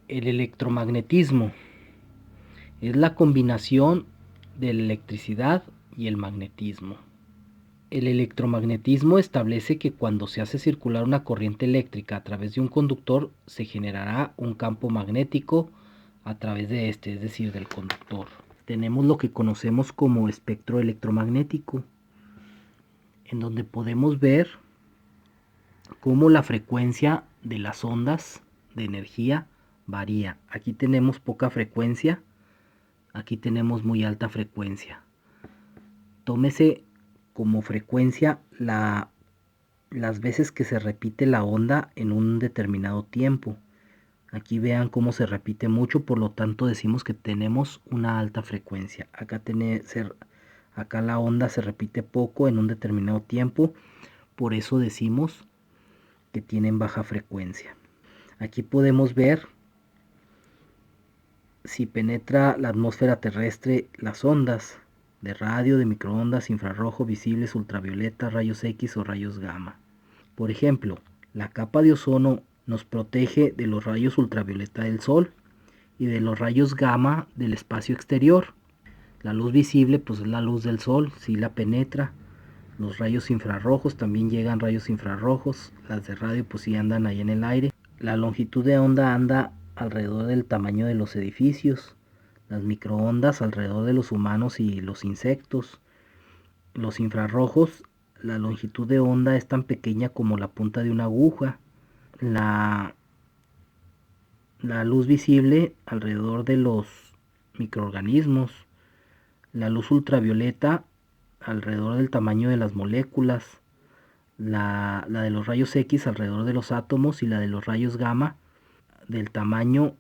El electromagnetismo es la combinación de la electricidad y el magnetismo. El electromagnetismo establece que cuando se hace circular una corriente eléctrica a través de un conductor, se generará un campo magnético a través de este, es decir, del conductor. Tenemos lo que conocemos como espectro electromagnético, en donde podemos ver cómo la frecuencia de las ondas de energía varía. Aquí tenemos poca frecuencia, aquí tenemos muy alta frecuencia. Tómese como frecuencia las veces que se repite la onda en un determinado tiempo. Aquí vean cómo se repite mucho, por lo tanto decimos que tenemos una alta frecuencia. Acá la onda se repite poco en un determinado tiempo, por eso decimos que tienen baja frecuencia. Aquí podemos ver si penetra la atmósfera terrestre las ondas de radio, de microondas, infrarrojo, visibles, ultravioleta, rayos X o rayos gamma. Por ejemplo, la capa de ozono nos protege de los rayos ultravioleta del sol y de los rayos gamma del espacio exterior. La luz visible pues es la luz del sol, si la penetra. Los rayos infrarrojos, también llegan rayos infrarrojos. Las de radio pues sí andan ahí en el aire. La longitud de onda anda alrededor del tamaño de los edificios. Las microondas alrededor de los humanos y los insectos. Los infrarrojos, la longitud de onda es tan pequeña como la punta de una aguja. La, la luz visible alrededor de los microorganismos. La luz ultravioleta alrededor del tamaño de las moléculas. La de los rayos X alrededor de los átomos y la de los rayos gamma del tamaño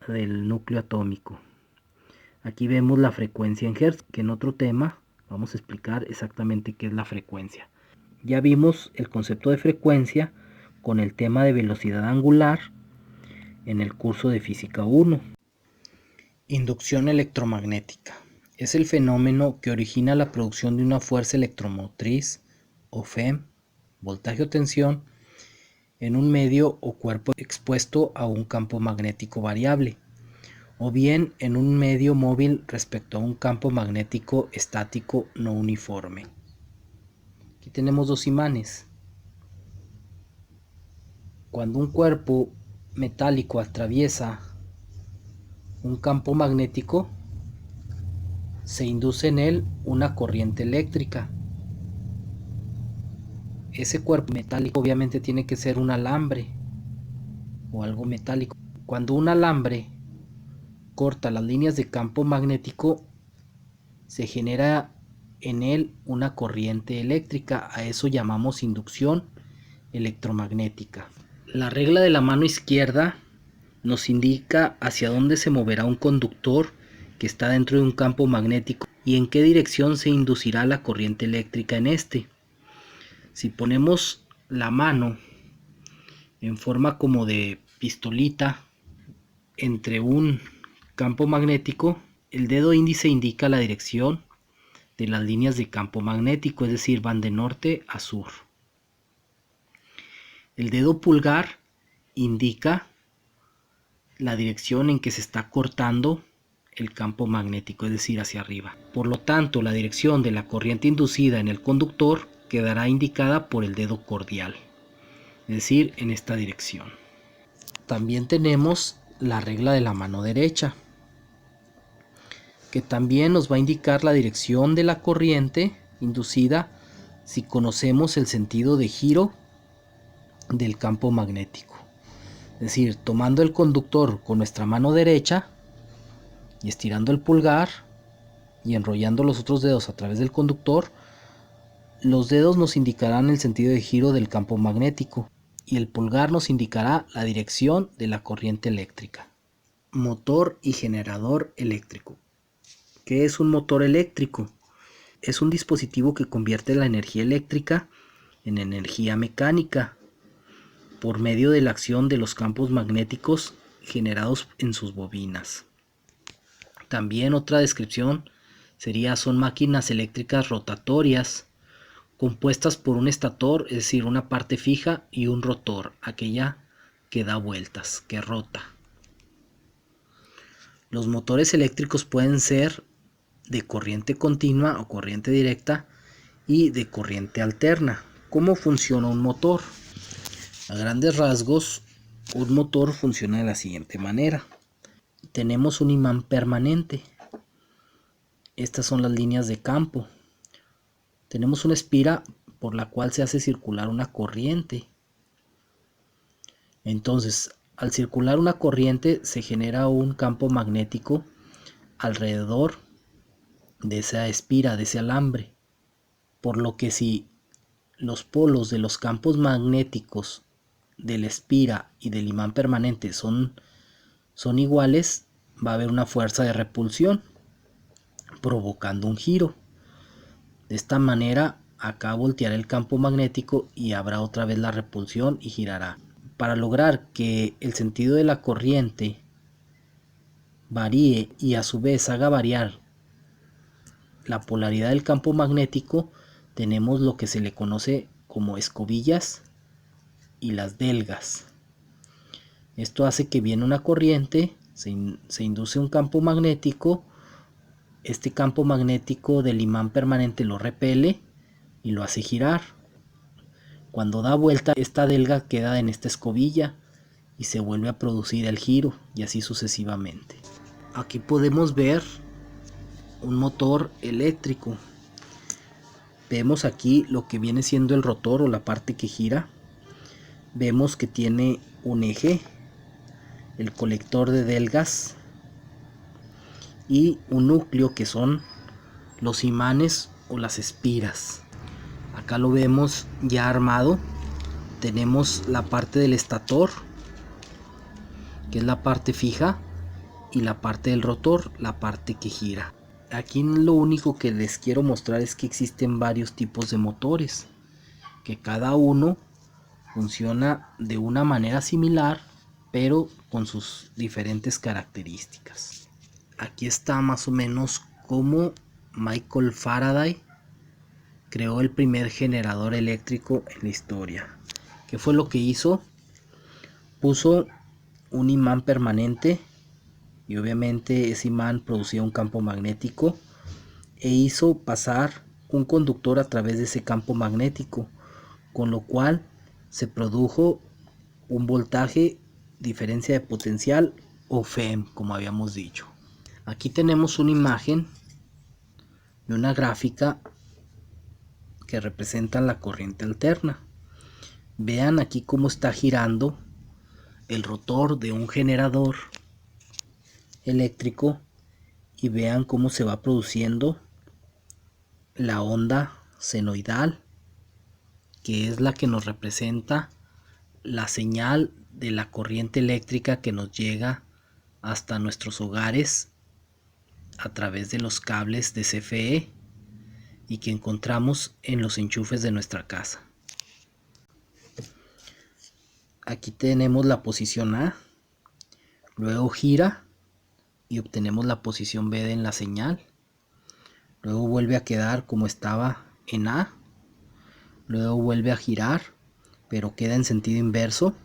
del núcleo atómico. Aquí vemos la frecuencia en Hertz, que en otro tema vamos a explicar exactamente qué es la frecuencia. Ya vimos el concepto de frecuencia con el tema de velocidad angular en el curso de Física 1. Inducción electromagnética. Es el fenómeno que origina la producción de una fuerza electromotriz o FEM, voltaje o tensión, en un medio o cuerpo expuesto a un campo magnético variable, o bien en un medio móvil respecto a un campo magnético estático no uniforme. Aquí tenemos dos imanes. Cuando un cuerpo metálico atraviesa un campo magnético, se induce en él una corriente eléctrica. Ese cuerpo metálico obviamente tiene que ser un alambre o algo metálico. Cuando un alambre corta las líneas de campo magnético, se genera en él una corriente eléctrica. A eso llamamos inducción electromagnética. La regla de la mano izquierda nos indica hacia dónde se moverá un conductor que está dentro de un campo magnético y en qué dirección se inducirá la corriente eléctrica en este. Si ponemos la mano en forma como de pistolita entre un campo magnético, el dedo índice indica la dirección de las líneas de campo magnético, es decir, van de norte a sur. El dedo pulgar indica la dirección en que se está cortando el campo magnético, es decir, hacia arriba. Por lo tanto, la dirección de la corriente inducida en el conductor quedará indicada por el dedo cordial, es decir, en esta dirección. También tenemos la regla de la mano derecha, que también nos va a indicar la dirección de la corriente inducida si conocemos el sentido de giro del campo magnético. Es decir, tomando el conductor con nuestra mano derecha y estirando el pulgar y enrollando los otros dedos a través del conductor, los dedos nos indicarán el sentido de giro del campo magnético y el pulgar nos indicará la dirección de la corriente eléctrica. Motor y generador eléctrico. ¿Qué es un motor eléctrico? Es un dispositivo que convierte la energía eléctrica en energía mecánica por medio de la acción de los campos magnéticos generados en sus bobinas. También otra descripción son máquinas eléctricas rotatorias compuestas por un estator, es decir, una parte fija, y un rotor, aquella que da vueltas, que rota. Los motores eléctricos pueden ser de corriente continua o corriente directa y de corriente alterna. ¿Cómo funciona un motor? A grandes rasgos, un motor funciona de la siguiente manera. Tenemos un imán permanente. Estas son las líneas de campo. Tenemos una espira por la cual se hace circular una corriente. Entonces, al circular una corriente se genera un campo magnético alrededor de esa espira, de ese alambre. Por lo que si los polos de los campos magnéticos de la espira y del imán permanente son iguales, va a haber una fuerza de repulsión provocando un giro. De esta manera acá volteará el campo magnético y habrá otra vez la repulsión y girará. Para lograr que el sentido de la corriente varíe y a su vez haga variar la polaridad del campo magnético, tenemos lo que se le conoce como escobillas y las delgas. Esto hace que viene una corriente, se induce un campo magnético, este campo magnético del imán permanente lo repele y lo hace girar. Cuando da vuelta, esta delga queda en esta escobilla y se vuelve a producir el giro, y así sucesivamente. Aquí podemos ver un motor eléctrico. Vemos aquí lo que viene siendo el rotor o la parte que gira. Vemos que tiene un eje, el colector de delgas y un núcleo que son los imanes o las espiras. Acá lo vemos ya armado. Tenemos la parte del estator, que es la parte fija, y la parte del rotor, la parte que gira. Aquí lo único que les quiero mostrar es que existen varios tipos de motores, que cada uno funciona de una manera similar, pero con sus diferentes características. Aquí está más o menos cómo Michael Faraday creó el primer generador eléctrico en la historia. ¿Qué fue lo que hizo? Puso un imán permanente y obviamente ese imán producía un campo magnético e hizo pasar un conductor a través de ese campo magnético, con lo cual se produjo un voltaje, diferencia de potencial o FEM, como habíamos dicho. Aquí tenemos una imagen de una gráfica que representa la corriente alterna. Vean aquí cómo está girando el rotor de un generador eléctrico y vean cómo se va produciendo la onda senoidal, que es la que nos representa la señal de la corriente eléctrica que nos llega hasta nuestros hogares a través de los cables de CFE y que encontramos en los enchufes de nuestra casa. Aquí tenemos la posición A, luego gira y obtenemos la posición B en la señal, luego vuelve a quedar como estaba en A, luego vuelve a girar pero queda en sentido inverso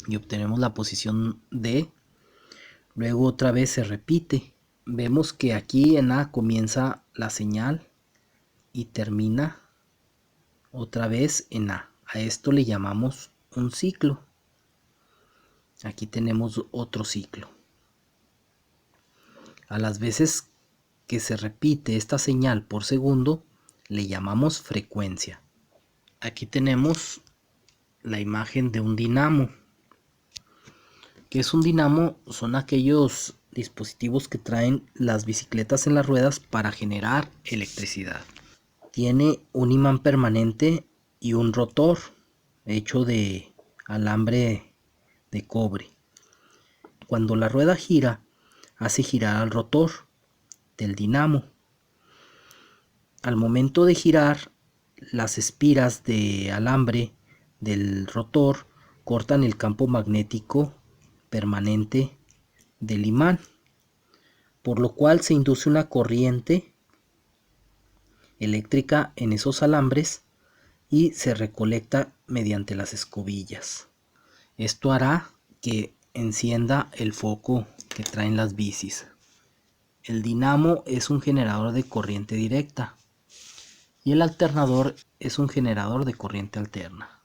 y obtenemos la posición D, luego otra vez se repite. Vemos que aquí en A comienza la señal y termina otra vez en A. A esto le llamamos un ciclo. Aquí tenemos otro ciclo. A las veces que se repite esta señal por segundo le llamamos frecuencia. Aquí tenemos la imagen de un dinamo. ¿Qué es un dinamo? Son aquellos dispositivos que traen las bicicletas en las ruedas para generar electricidad. Tiene un imán permanente y un rotor hecho de alambre de cobre. Cuando la rueda gira, hace girar al rotor del dinamo. Al momento de girar, las espiras de alambre del rotor cortan el campo magnético permanente del imán, por lo cual se induce una corriente eléctrica en esos alambres y se recolecta mediante las escobillas. Esto hará que encienda el foco que traen las bicis. El dinamo es un generador de corriente directa y el alternador es un generador de corriente alterna.